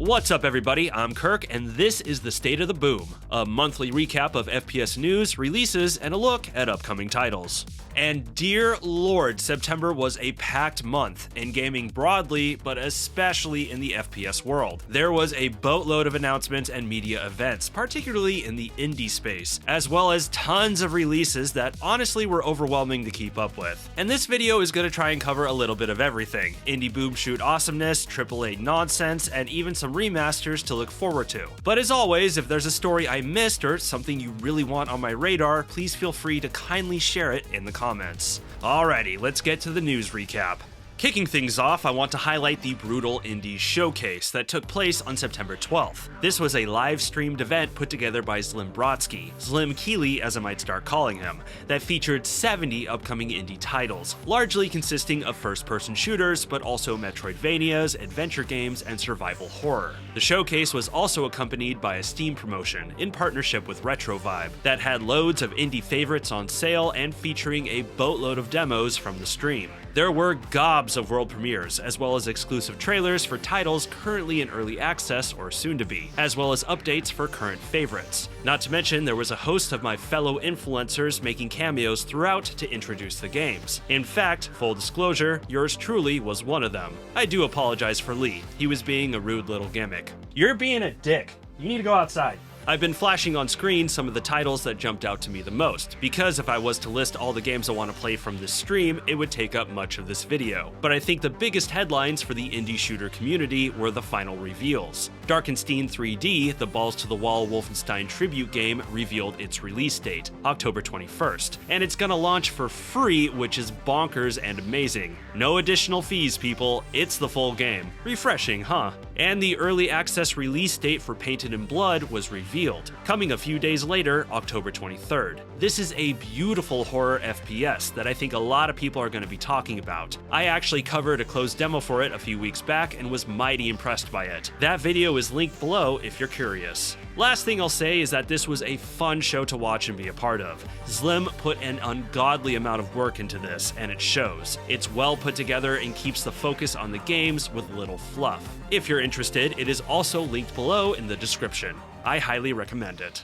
What's up everybody, I'm Kirk, and this is the State of the Boom, a monthly recap of FPS news, releases, and a look at upcoming titles. And dear lord, September was a packed month in gaming broadly, but especially in the FPS world. There was a boatload of announcements and media events, particularly in the indie space, as well as tons of releases that honestly were overwhelming to keep up with. And this video is going to try and cover a little bit of everything: indie boom shoot awesomeness, AAA nonsense, and even some remasters to look forward to. But as always, if there's a story I missed or something you really want on my radar, please feel free to kindly share it in the comments. Alrighty, let's get to the news recap. Kicking things off, I want to highlight the Brutal Indies showcase that took place on September 12th. This was a live-streamed event put together by Slim Keely as I might start calling him, that featured 70 upcoming indie titles, largely consisting of first-person shooters, but also Metroidvanias, adventure games, and survival horror. The showcase was also accompanied by a Steam promotion in partnership with RetroVibe that had loads of indie favorites on sale and featuring a boatload of demos from the stream. There were gobs of world premieres, as well as exclusive trailers for titles currently in early access or soon to be, as well as updates for current favorites. Not to mention, there was a host of my fellow influencers making cameos throughout to introduce the games. In fact, full disclosure, yours truly was one of them. I do apologize for Lee, he was being a rude little gimmick. You're being a dick. You need to go outside. I've been flashing on screen some of the titles that jumped out to me the most, because if I was to list all the games I want to play from this stream, it would take up much of this video. But I think the biggest headlines for the indie shooter community were the final reveals. Darkenstein 3D, the balls-to-the-wall Wolfenstein tribute game, revealed its release date, October 21st, and it's gonna launch for free, which is bonkers and amazing. No additional fees, people, it's the full game. Refreshing, huh? And the early access release date for Painted in Blood was revealed, coming a few days later, October 23rd. This is a beautiful horror FPS that I think a lot of people are going to be talking about. I actually covered a closed demo for it a few weeks back and was mighty impressed by it. That video is linked below if you're curious. Last thing I'll say is that this was a fun show to watch and be a part of. Slim put an ungodly amount of work into this, and it shows. It's well put together and keeps the focus on the games with little fluff. If you're interested, it is also linked below in the description. I highly recommend it.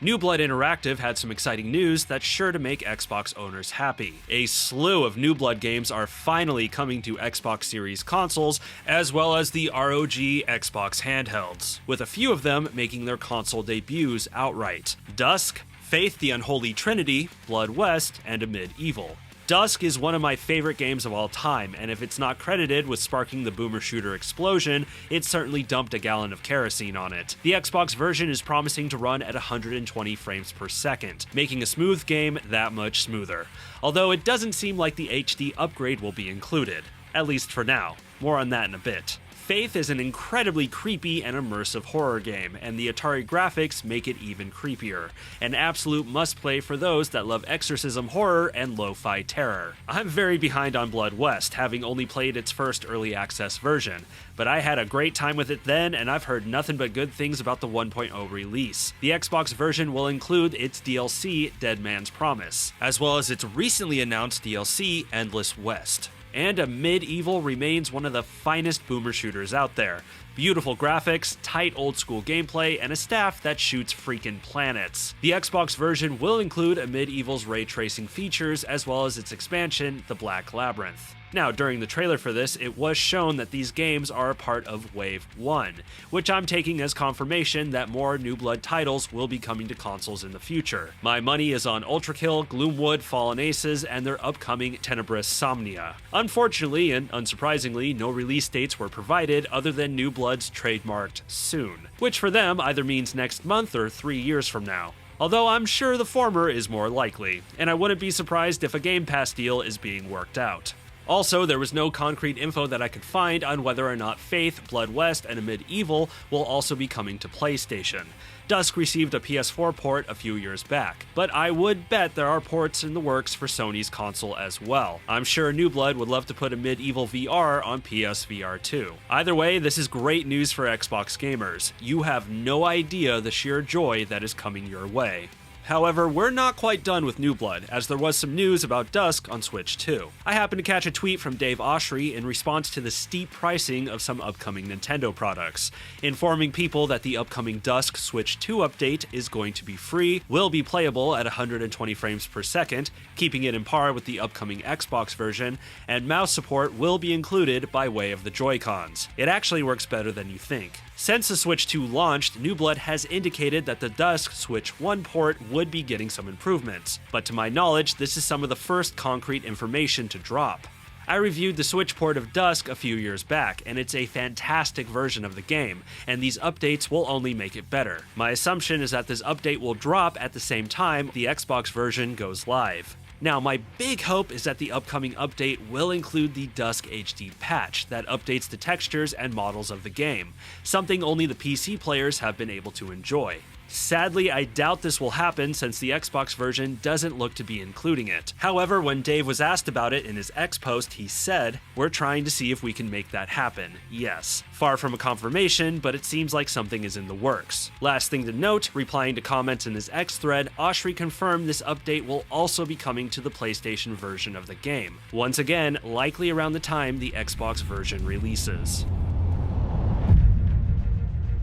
New Blood Interactive had some exciting news that's sure to make Xbox owners happy. A slew of New Blood games are finally coming to Xbox Series consoles, as well as the ROG Xbox handhelds, with a few of them making their console debuts outright. DUSK, Faith the Unholy Trinity, Blood West, and Amid Evil. DUSK is one of my favorite games of all time, and if it's not credited with sparking the boomer shooter explosion, it certainly dumped a gallon of kerosene on it. The Xbox version is promising to run at 120 frames per second, making a smooth game that much smoother. Although it doesn't seem like the HD upgrade will be included, at least for now. More on that in a bit. Faith is an incredibly creepy and immersive horror game, and the Atari graphics make it even creepier. An absolute must-play for those that love exorcism horror and lo-fi terror. I'm very behind on Blood West, having only played its first early access version, but I had a great time with it then, and I've heard nothing but good things about the 1.0 release. The Xbox version will include its DLC, Dead Man's Promise, as well as its recently announced DLC, Endless West. And Amid Evil remains one of the finest boomer shooters out there. Beautiful graphics, tight old school gameplay, and a staff that shoots freaking planets. The Xbox version will include Amid Evil's ray tracing features, as well as its expansion, The Black Labyrinth. Now, during the trailer for this, it was shown that these games are a part of Wave 1, which I'm taking as confirmation that more New Blood titles will be coming to consoles in the future. My money is on Ultrakill, Gloomwood, Fallen Aces, and their upcoming Tenebrous Somnia. Unfortunately, and unsurprisingly, no release dates were provided other than New Blood's trademarked soon, which for them either means next month or 3 years from now. Although I'm sure the former is more likely, and I wouldn't be surprised if a Game Pass deal is being worked out. Also, there was no concrete info that I could find on whether or not Faith, Blood West, and Amid Evil will also be coming to PlayStation. DUSK received a PS4 port a few years back, but I would bet there are ports in the works for Sony's console as well. I'm sure New Blood would love to put Amid Evil VR on PSVR 2. Either way, this is great news for Xbox gamers. You have no idea the sheer joy that is coming your way. However, we're not quite done with New Blood, as there was some news about DUSK on Switch 2. I happened to catch a tweet from Dave Oshry in response to the steep pricing of some upcoming Nintendo products, informing people that the upcoming DUSK Switch 2 update is going to be free, will be playable at 120 frames per second, keeping it in par with the upcoming Xbox version, and mouse support will be included by way of the Joy-Cons. It actually works better than you think. Since the Switch 2 launched, New Blood has indicated that the DUSK Switch 1 port would be getting some improvements, but to my knowledge, this is some of the first concrete information to drop. I reviewed the Switch port of DUSK a few years back, and it's a fantastic version of the game, and these updates will only make it better. My assumption is that this update will drop at the same time the Xbox version goes live. Now, my big hope is that the upcoming update will include the DUSK HD patch that updates the textures and models of the game, something only the PC players have been able to enjoy. Sadly, I doubt this will happen since the Xbox version doesn't look to be including it. However, when Dave was asked about it in his X post, he said, "We're trying to see if we can make that happen." Yes. Far from a confirmation, but it seems like something is in the works. Last thing to note, replying to comments in his X thread, Oshry confirmed this update will also be coming to the PlayStation version of the game. Once again, likely around the time the Xbox version releases.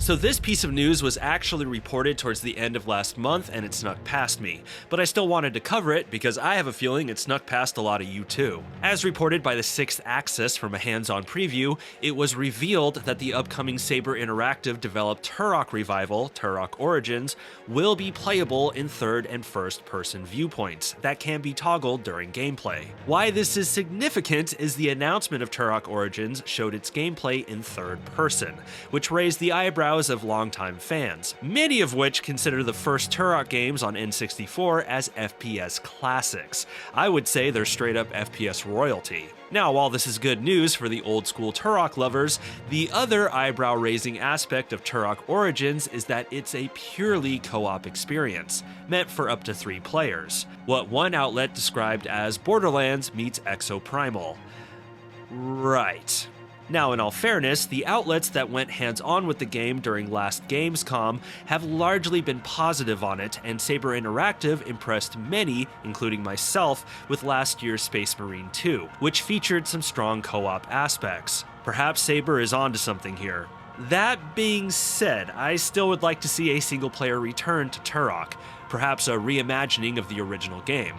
So this piece of news was actually reported towards the end of last month and it snuck past me, but I still wanted to cover it because I have a feeling it snuck past a lot of you too. As reported by the 6th Axis from a hands-on preview, it was revealed that the upcoming Saber Interactive developed Turok revival, Turok Origins, will be playable in third and first person viewpoints that can be toggled during gameplay. Why this is significant is the announcement of Turok Origins showed its gameplay in third person, which raised the eyebrows of longtime fans, many of which consider the first Turok games on N64 as FPS classics. I would say they're straight up FPS royalty. Now, while this is good news for the old school Turok lovers, the other eyebrow-raising aspect of Turok Origins is that it's a purely co-op experience, meant for up to 3 players, what one outlet described as Borderlands meets Exoprimal. Right. Now, in all fairness, the outlets that went hands-on with the game during last Gamescom have largely been positive on it, and Saber Interactive impressed many, including myself, with last year's Space Marine 2, which featured some strong co-op aspects. Perhaps Saber is onto something here. That being said, I still would like to see a single-player return to Turok, perhaps a reimagining of the original game.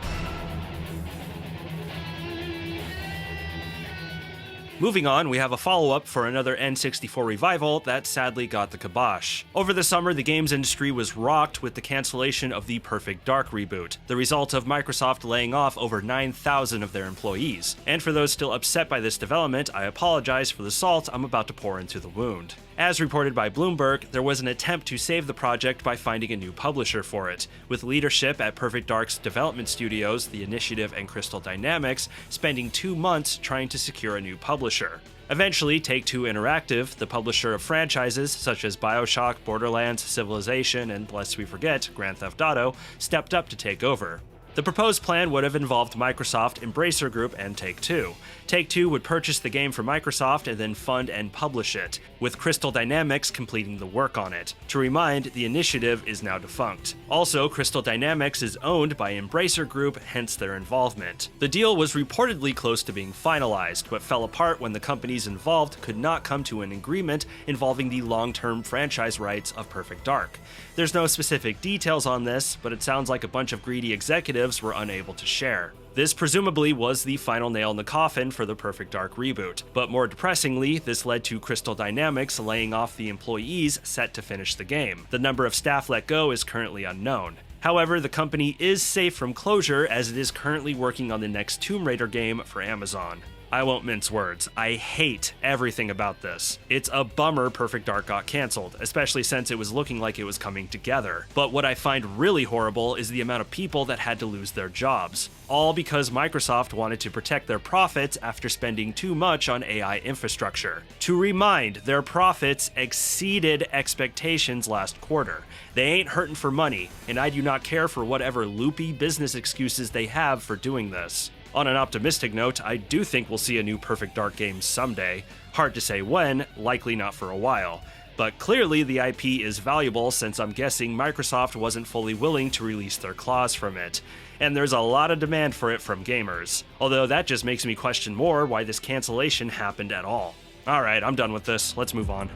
Moving on, we have a follow-up for another N64 revival that sadly got the kibosh. Over the summer, the games industry was rocked with the cancellation of the Perfect Dark reboot, the result of Microsoft laying off over 9,000 of their employees. And for those still upset by this development, I apologize for the salt I'm about to pour into the wound. As reported by Bloomberg, there was an attempt to save the project by finding a new publisher for it, with leadership at Perfect Dark's development studios, The Initiative and Crystal Dynamics, spending 2 months trying to secure a new publisher. Eventually, Take-Two Interactive, the publisher of franchises such as BioShock, Borderlands, Civilization, and lest we forget, Grand Theft Auto, stepped up to take over. The proposed plan would have involved Microsoft, Embracer Group, and Take-Two. Take-Two would purchase the game from Microsoft and then fund and publish it, with Crystal Dynamics completing the work on it. To remind, the initiative is now defunct. Also, Crystal Dynamics is owned by Embracer Group, hence their involvement. The deal was reportedly close to being finalized, but fell apart when the companies involved could not come to an agreement involving the long-term franchise rights of Perfect Dark. There's no specific details on this, but it sounds like a bunch of greedy executives were unable to share. This presumably was the final nail in the coffin for the Perfect Dark reboot, but more depressingly, this led to Crystal Dynamics laying off the employees set to finish the game. The number of staff let go is currently unknown. However, the company is safe from closure as it is currently working on the next Tomb Raider game for Amazon. I won't mince words. I hate everything about this. It's a bummer Perfect Dark got canceled, especially since it was looking like it was coming together. But what I find really horrible is the amount of people that had to lose their jobs. All because Microsoft wanted to protect their profits after spending too much on AI infrastructure. To remind, their profits exceeded expectations last quarter. They ain't hurting for money, and I do not care for whatever loopy business excuses they have for doing this. On an optimistic note, I do think we'll see a new Perfect Dark game someday. Hard to say when, likely not for a while. But clearly the IP is valuable since I'm guessing Microsoft wasn't fully willing to release their claws from it. And there's a lot of demand for it from gamers. Although that just makes me question more why this cancellation happened at all. Alright, I'm done with this. Let's move on.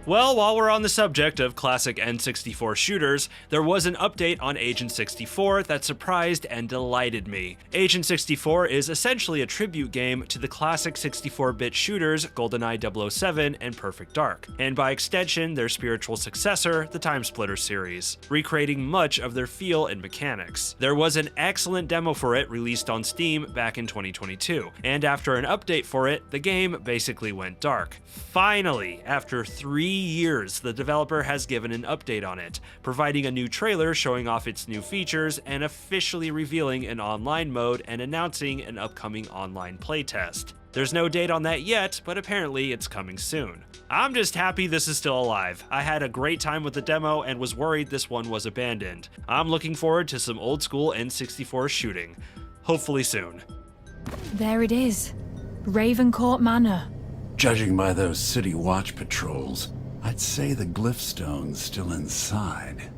Well, while we're on the subject of classic N64 shooters, there was an update on Agent 64 that surprised and delighted me. Agent 64 is essentially a tribute game to the classic 64-bit shooters GoldenEye 007 and Perfect Dark, and by extension their spiritual successor, the Timesplitter series, recreating much of their feel and mechanics. There was an excellent demo for it released on Steam back in 2022, and after an update for it, the game basically went dark. Finally, after 3 years, the developer has given an update on it, providing a new trailer showing off its new features and officially revealing an online mode and announcing an upcoming online playtest. There's no date on that yet, but apparently it's coming soon. I'm just happy this is still alive. I had a great time with the demo and was worried this one was abandoned. I'm looking forward to some old school N64 shooting. Hopefully soon. There it is. Ravencourt Manor. Judging by those city watch patrols, I'd say the glyph stone's still inside.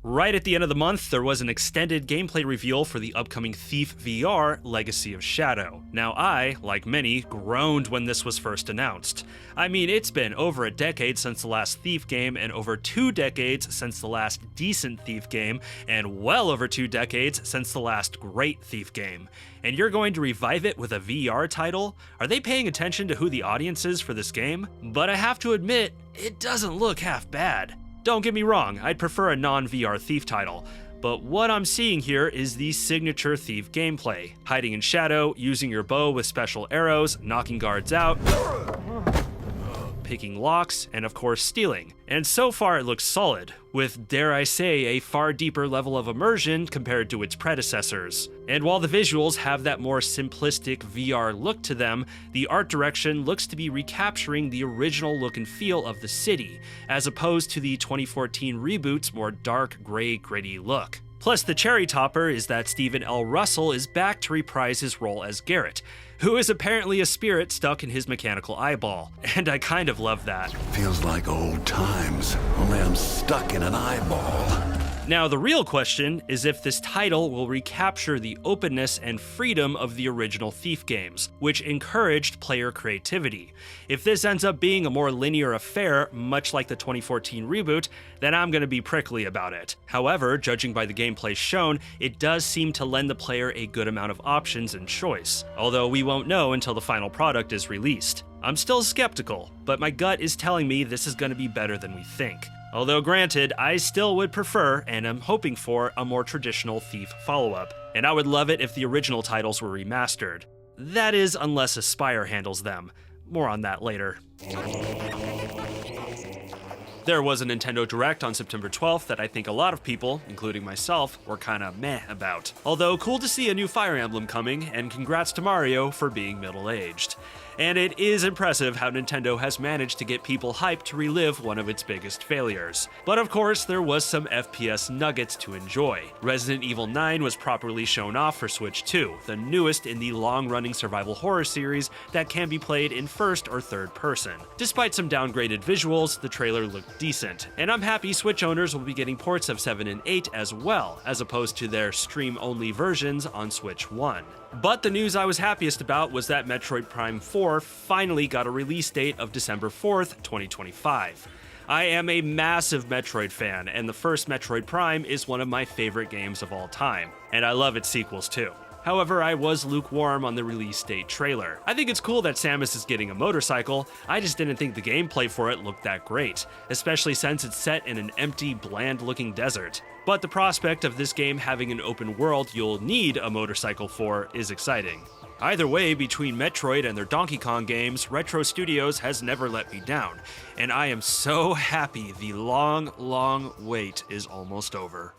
Right at the end of the month, there was an extended gameplay reveal for the upcoming Thief VR Legacy of Shadow. Now I, like many, groaned when this was first announced. I mean, it's been over a decade since the last Thief game, and over 2 decades since the last decent Thief game, and well over 2 decades since the last great Thief game. And you're going to revive it with a VR title? Are they paying attention to who the audience is for this game? But I have to admit, it doesn't look half bad. Don't get me wrong, I'd prefer a non-VR Thief title, but what I'm seeing here is the signature Thief gameplay. Hiding in shadow, using your bow with special arrows, knocking guards out, picking locks, and of course stealing. And so far it looks solid, with, dare I say, a far deeper level of immersion compared to its predecessors. And while the visuals have that more simplistic VR look to them, the art direction looks to be recapturing the original look and feel of the city, as opposed to the 2014 reboot's more dark, gray, gritty look. Plus, the cherry topper is that Stephen L. Russell is back to reprise his role as Garrett, who is apparently a spirit stuck in his mechanical eyeball, and I kind of love that. Feels like old times, only I'm stuck in an eyeball. Now, the real question is if this title will recapture the openness and freedom of the original Thief games, which encouraged player creativity. If this ends up being a more linear affair, much like the 2014 reboot, then I'm going to be prickly about it. However, judging by the gameplay shown, it does seem to lend the player a good amount of options and choice, although we won't know until the final product is released. I'm still skeptical, but my gut is telling me this is going to be better than we think. Although granted, I still would prefer, and am hoping for, a more traditional Thief follow-up, and I would love it if the original titles were remastered. That is, unless Aspyr handles them. More on that later. There was a Nintendo Direct on September 12th that I think a lot of people, including myself, were kinda meh about. Although cool to see a new Fire Emblem coming, and congrats to Mario for being middle-aged. And it is impressive how Nintendo has managed to get people hyped to relive one of its biggest failures. But of course, there was some FPS nuggets to enjoy. Resident Evil 9 was properly shown off for Switch 2, the newest in the long-running survival horror series that can be played in first or third person. Despite some downgraded visuals, the trailer looked decent, and I'm happy Switch owners will be getting ports of 7 and 8 as well, as opposed to their stream-only versions on Switch 1. But the news I was happiest about was that Metroid Prime 4 finally got a release date of December 4th, 2025. I am a massive Metroid fan, and the first Metroid Prime is one of my favorite games of all time, and I love its sequels too. However, I was lukewarm on the release date trailer. I think it's cool that Samus is getting a motorcycle, I just didn't think the gameplay for it looked that great, especially since it's set in an empty, bland-looking desert. But the prospect of this game having an open world you'll need a motorcycle for is exciting. Either way, between Metroid and their Donkey Kong games, Retro Studios has never let me down, and I am so happy the long, long wait is almost over.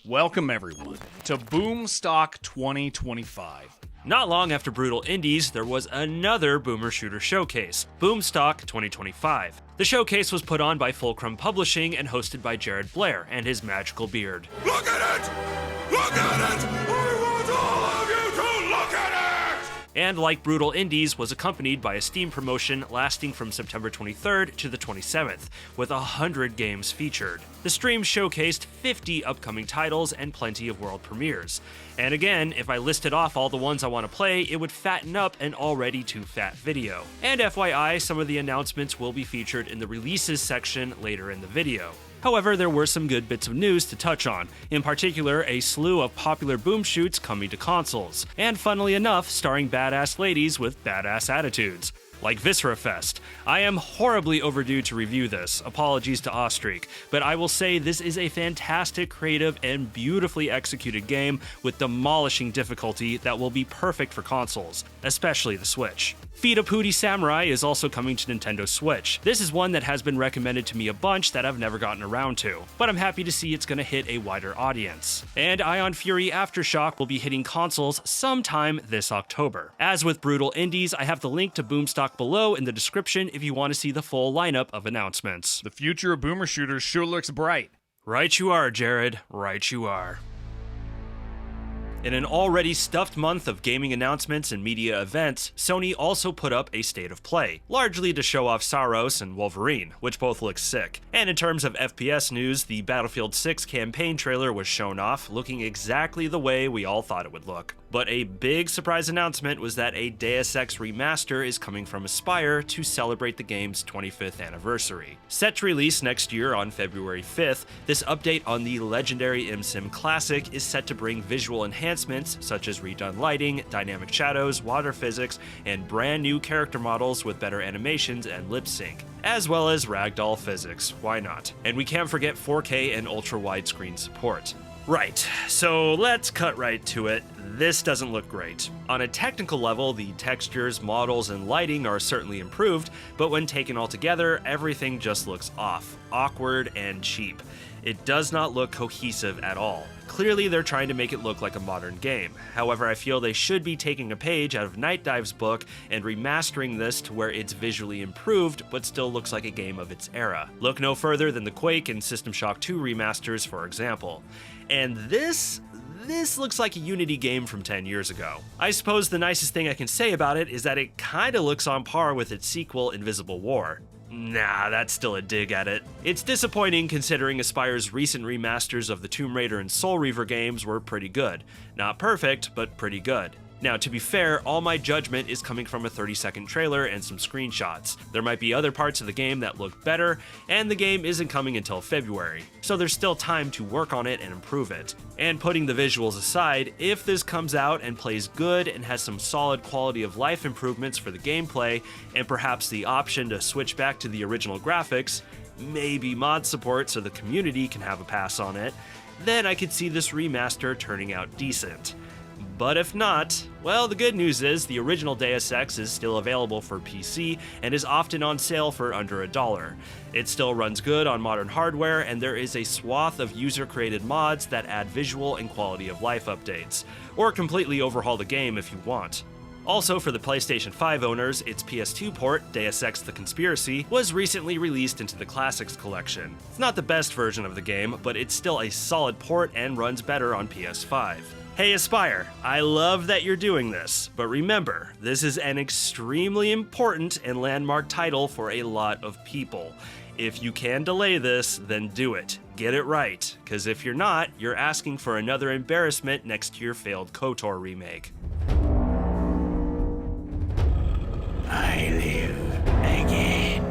Welcome everyone to Boomstock 2025. Not long after Brutal Indies, there was another boomer shooter showcase, Boomstock 2025. The showcase was put on by Fulcrum Publishing and hosted by Jared Blair and his magical beard. Look at it! Look at it! I want all of you to look at it! and like Brutal Indies, was accompanied by a Steam promotion lasting from September 23rd to the 27th, with 100 games featured. The stream showcased 50 upcoming titles and plenty of world premieres. And again, if I listed off all the ones I want to play, it would fatten up an already too fat video. And FYI, some of the announcements will be featured in the releases section later in the video. However, there were some good bits of news to touch on, in particular a slew of popular boom shoots coming to consoles, and funnily enough, starring badass ladies with badass attitudes, like Viscera Fest. I am horribly overdue to review this, apologies to Ostreak, but I will say this is a fantastic, creative, and beautifully executed game with demolishing difficulty that will be perfect for consoles, especially the Switch. Feet of Hootie Samurai is also coming to Nintendo Switch. This is one that has been recommended to me a bunch that I've never gotten around to, but I'm happy to see it's going to hit a wider audience. And Ion Fury Aftershock will be hitting consoles sometime this October. As with Brutal Indies, I have the link to Boomstock below in the description if you want to see the full lineup of announcements. The future of boomer shooters sure looks bright. Right you are, Jared. Right you are. In an already stuffed month of gaming announcements and media events, Sony also put up a State of Play, largely to show off Saros and Wolverine, which both look sick. And in terms of FPS news, the Battlefield 6 campaign trailer was shown off, looking exactly the way we all thought it would look. But a big surprise announcement was that a Deus Ex Remaster is coming from Aspyr to celebrate the game's 25th anniversary. Set to release next year on February 5th, this update on the legendary MSim classic is set to bring visual enhancements such as redone lighting, dynamic shadows, water physics, and brand new character models with better animations and lip sync, as well as ragdoll physics, why not? And we can't forget 4K and ultra widescreen support. Right, so let's cut right to it. This doesn't look great. On a technical level, the textures, models, and lighting are certainly improved, but when taken all together, everything just looks off, awkward, and cheap. It does not look cohesive at all. Clearly, they're trying to make it look like a modern game. However, I feel they should be taking a page out of Night Dive's book and remastering this to where it's visually improved, but still looks like a game of its era. Look no further than the Quake and System Shock 2 remasters, for example. And this looks like a Unity game from 10 years ago. I suppose the nicest thing I can say about it is that it kinda looks on par with its sequel, Invisible War. Nah, that's still a dig at it. It's disappointing considering Aspyr's recent remasters of the Tomb Raider and Soul Reaver games were pretty good. Not perfect, but pretty good. Now, to be fair, all my judgment is coming from a 30-second trailer and some screenshots. There might be other parts of the game that look better, and the game isn't coming until February, so there's still time to work on it and improve it. And putting the visuals aside, if this comes out and plays good and has some solid quality of life improvements for the gameplay, and perhaps the option to switch back to the original graphics, maybe mod support so the community can have a pass on it, then I could see this remaster turning out decent. But if not, well, the good news is the original Deus Ex is still available for PC and is often on sale for under $1. It still runs good on modern hardware, and there is a swath of user-created mods that add visual and quality of life updates, or completely overhaul the game if you want. Also, for the PlayStation 5 owners, its PS2 port, Deus Ex: The Conspiracy, was recently released into the Classics collection. It's not the best version of the game, but it's still a solid port and runs better on PS5. Hey Aspyr, I love that you're doing this, but remember, this is an extremely important and landmark title for a lot of people. If you can delay this, then do it. Get it right, because if you're not, you're asking for another embarrassment next to your failed KOTOR remake. I live again.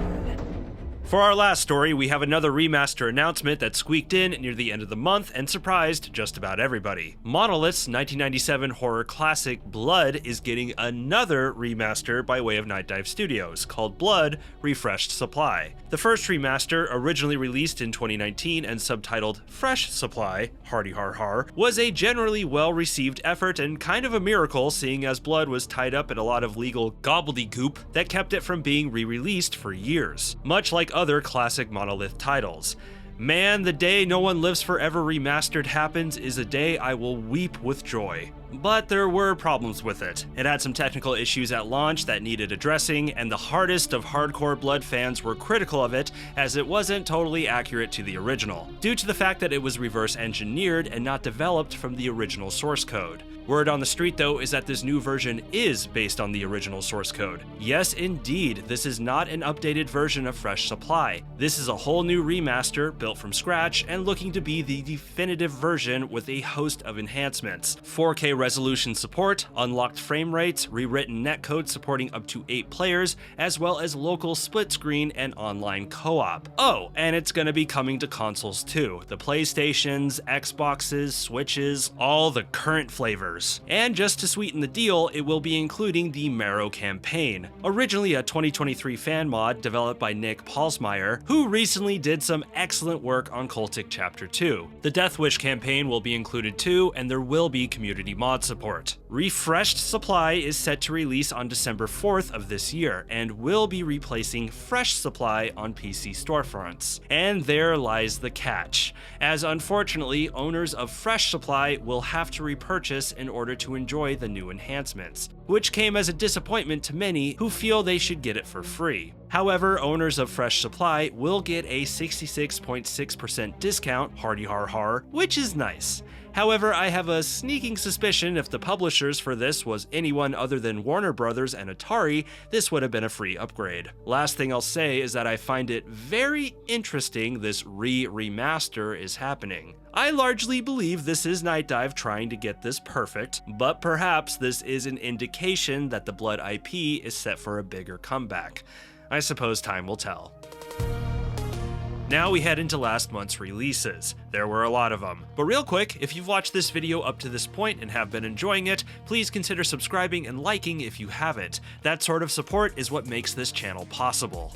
For our last story, we have another remaster announcement that squeaked in near the end of the month and surprised just about everybody. Monolith's 1997 horror classic Blood is getting another remaster by way of Night Dive Studios, called Blood: Refreshed Supply. The first remaster, originally released in 2019 and subtitled Fresh Supply, hardy har har, was a generally well-received effort and kind of a miracle, seeing as Blood was tied up in a lot of legal gobbledygook that kept it from being re-released for years, much like other classic Monolith titles. Man, the day No One Lives Forever Remastered happens is a day I will weep with joy. But there were problems with it. It had some technical issues at launch that needed addressing, and the hardest of hardcore Blood fans were critical of it as it wasn't totally accurate to the original, due to the fact that it was reverse engineered and not developed from the original source code. Word on the street though is that this new version is based on the original source code. Yes indeed, this is not an updated version of Fresh Supply. This is a whole new remaster built from scratch and looking to be the definitive version with a host of enhancements. 4K resolution support, unlocked frame rates, rewritten netcode supporting up to 8 players, as well as local split screen and online co-op. Oh, and it's gonna be coming to consoles too. The PlayStations, Xboxes, Switches, all the current flavors. And just to sweeten the deal, it will be including the Marrow campaign, originally a 2023 fan mod developed by Nick Paulsmeyer, who recently did some excellent work on Cultic Chapter 2. The Death Wish campaign will be included too, and there will be community mod support. Refreshed Supply is set to release on December 4th of this year, and will be replacing Fresh Supply on PC storefronts. And there lies the catch, as unfortunately owners of Fresh Supply will have to repurchase in order to enjoy the new enhancements, which came as a disappointment to many who feel they should get it for free. However, owners of Fresh Supply will get a 66.6% discount, hardy har har, which is nice. However, I have a sneaking suspicion if the publishers for this was anyone other than Warner Brothers and Atari, this would have been a free upgrade. Last thing I'll say is that I find it very interesting this remaster is happening. I largely believe this is Night Dive trying to get this perfect, but perhaps this is an indication that the Blood IP is set for a bigger comeback. I suppose time will tell. Now we head into last month's releases. There were a lot of them. But real quick, if you've watched this video up to this point and have been enjoying it, please consider subscribing and liking if you haven't. That sort of support is what makes this channel possible.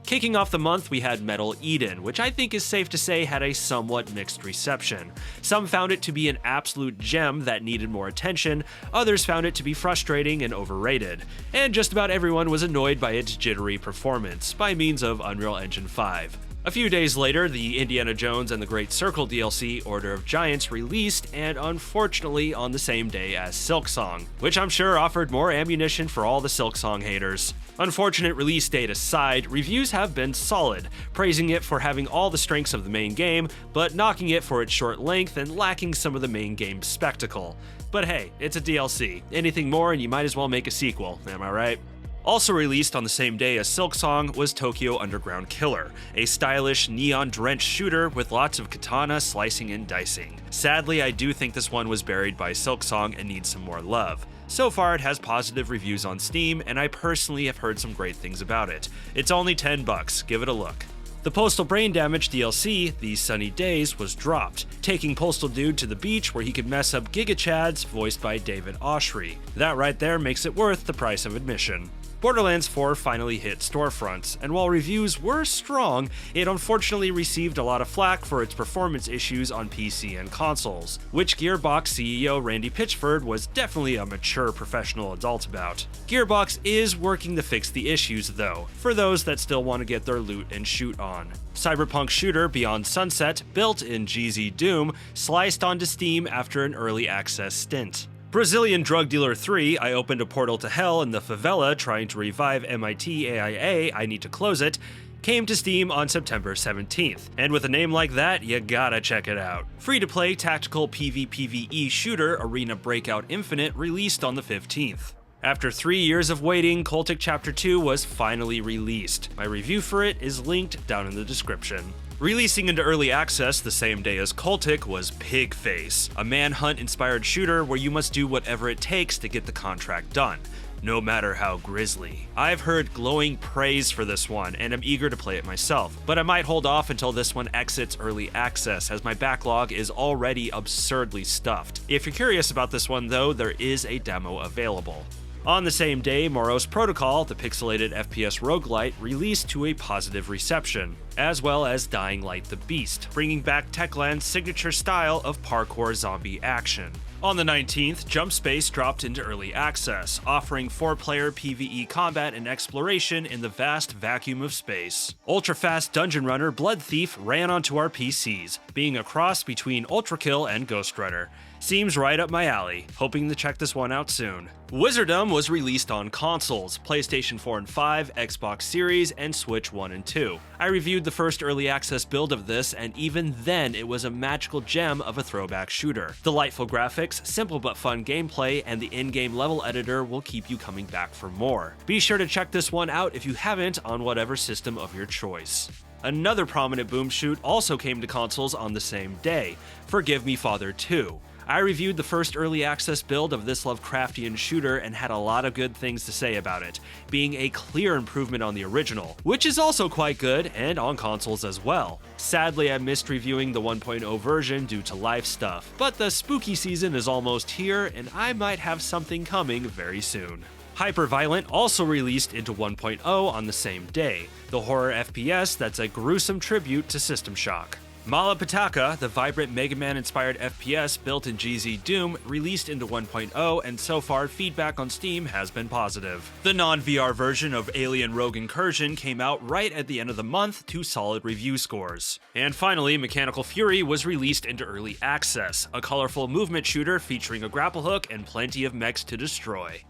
Kicking off the month, we had Metal Eden, which I think is safe to say had a somewhat mixed reception. Some found it to be an absolute gem that needed more attention, others found it to be frustrating and overrated, and just about everyone was annoyed by its jittery performance, by means of Unreal Engine 5. A few days later, the Indiana Jones and the Great Circle DLC Order of Giants released, and unfortunately on the same day as Silksong, which I'm sure offered more ammunition for all the Silksong haters. Unfortunate release date aside, reviews have been solid, praising it for having all the strengths of the main game, but knocking it for its short length and lacking some of the main game's spectacle. But hey, it's a DLC. Anything more and you might as well make a sequel, am I right? Also released on the same day as Silksong was Tokyo Underground Killer, a stylish, neon-drenched shooter with lots of katana slicing and dicing. Sadly, I do think this one was buried by Silksong and needs some more love. So far, it has positive reviews on Steam, and I personally have heard some great things about it. It's only $10, give it a look. The Postal Brain Damage DLC, These Sunny Days, was dropped, taking Postal Dude to the beach where he could mess up Giga Chads, voiced by David Oshry. That right there makes it worth the price of admission. Borderlands 4 finally hit storefronts, and while reviews were strong, it unfortunately received a lot of flack for its performance issues on PC and consoles, which Gearbox CEO Randy Pitchford was definitely a mature professional adult about. Gearbox is working to fix the issues though, for those that still want to get their loot and shoot on. Cyberpunk shooter Beyond Sunset, built in GZ Doom, sliced onto Steam after an early access stint. Brazilian Drug Dealer 3, I opened a portal to hell in the favela trying to revive MIT AIA, I need to close it, came to Steam on September 17th. And with a name like that, you gotta check it out. Free-to-play tactical PvPvE shooter Arena Breakout Infinite released on the 15th. After 3 years of waiting, Cultic Chapter 2 was finally released. My review for it is linked down in the description. Releasing into early access the same day as Cultic was Pigface, a manhunt-inspired shooter where you must do whatever it takes to get the contract done, no matter how grisly. I've heard glowing praise for this one, and I'm eager to play it myself, but I might hold off until this one exits early access, as my backlog is already absurdly stuffed. If you're curious about this one though, there is a demo available. On the same day, Moros Protocol, the pixelated FPS roguelite, released to a positive reception, as well as Dying Light the Beast, bringing back Techland's signature style of parkour zombie action. On the 19th, Jump Space dropped into early access, offering 4-player PvE combat and exploration in the vast vacuum of space. Ultra-fast dungeon runner Blood Thief ran onto our PCs, being a cross between Ultrakill and Ghost Runner. Seems right up my alley, hoping to check this one out soon. Wizardom was released on consoles, PlayStation 4 and 5, Xbox Series, and Switch 1 and 2. I reviewed reviewed the first early access build of this, and even then it was a magical gem of a throwback shooter. Delightful graphics, simple but fun gameplay, and the in-game level editor will keep you coming back for more. Be sure to check this one out if you haven't on whatever system of your choice. Another prominent boom shoot also came to consoles on the same day, Forgive Me Father 2. I reviewed the first early access build of this Lovecraftian shooter and had a lot of good things to say about it, being a clear improvement on the original, which is also quite good and on consoles as well. Sadly, I missed reviewing the 1.0 version due to life stuff, but the spooky season is almost here and I might have something coming very soon. Hyperviolent also released into 1.0 on the same day, the horror FPS that's a gruesome tribute to System Shock. Malapitaka, the vibrant Mega Man-inspired FPS built in GZ Doom, released into 1.0, and so far feedback on Steam has been positive. The non-VR version of Alien Rogue Incursion came out right at the end of the month to solid review scores. And finally, Mechanical Fury was released into early access, a colorful movement shooter featuring a grapple hook and plenty of mechs to destroy.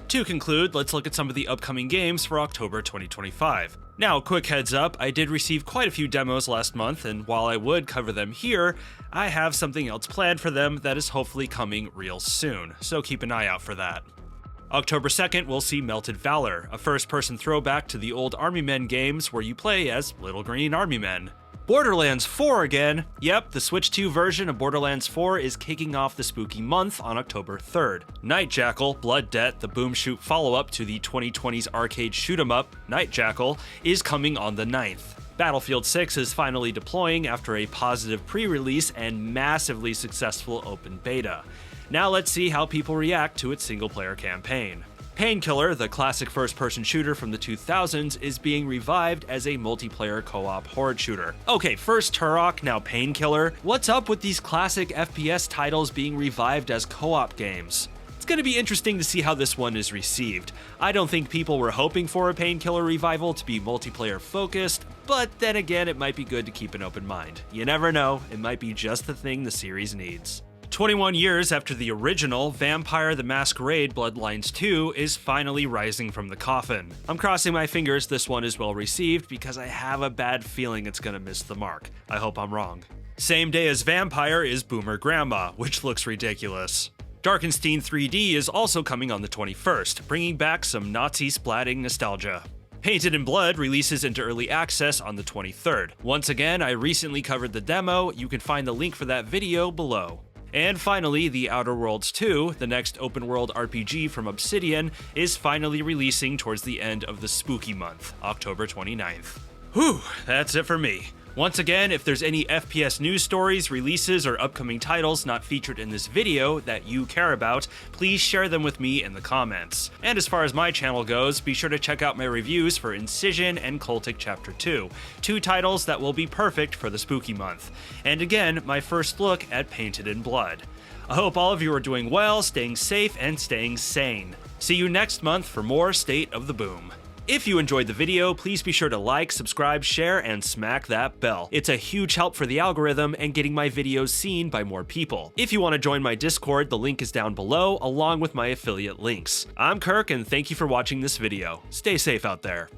To conclude, let's look at some of the upcoming games for October 2025. Now, quick heads up, I did receive quite a few demos last month, and while I would cover them here, I have something else planned for them that is hopefully coming real soon, so keep an eye out for that. October 2nd, we'll see Melted Valor, a first-person throwback to the old Army Men games where you play as little green army men. Borderlands 4 again! Yep, the Switch 2 version of Borderlands 4 is kicking off the spooky month on October 3rd. Night Jackal, Blood Debt, the boom shoot follow-up to the 2020's arcade shoot-'em-up, Night Jackal, is coming on the 9th. Battlefield 6 is finally deploying after a positive pre-release and massively successful open beta. Now let's see how people react to its single-player campaign. Painkiller, the classic first-person shooter from the 2000s, is being revived as a multiplayer co-op horde shooter. Okay, first Turok, now Painkiller. What's up with these classic FPS titles being revived as co-op games? It's going to be interesting to see how this one is received. I don't think people were hoping for a Painkiller revival to be multiplayer focused, but then again, it might be good to keep an open mind. You never know, it might be just the thing the series needs. 21 years after the original, Vampire the Masquerade Bloodlines 2 is finally rising from the coffin. I'm crossing my fingers this one is well received because I have a bad feeling it's gonna miss the mark. I hope I'm wrong. Same day as Vampire is Boomer Grandma, which looks ridiculous. Darkenstein 3D is also coming on the 21st, bringing back some Nazi splatting nostalgia. Painted in Blood releases into early access on the 23rd. Once again, I recently covered the demo, you can find the link for that video below. And finally, The Outer Worlds 2, the next open-world RPG from Obsidian, is finally releasing towards the end of the spooky month, October 29th. Whew, that's it for me. Once again, if there's any FPS news stories, releases, or upcoming titles not featured in this video that you care about, please share them with me in the comments. And as far as my channel goes, be sure to check out my reviews for Incision and Cultic Chapter 2, two titles that will be perfect for the spooky month. And again, my first look at Painted in Blood. I hope all of you are doing well, staying safe, and staying sane. See you next month for more State of the Boom. If you enjoyed the video, please be sure to like, subscribe, share, and smack that bell. It's a huge help for the algorithm and getting my videos seen by more people. If you want to join my Discord, the link is down below, along with my affiliate links. I'm Kirk, and thank you for watching this video. Stay safe out there.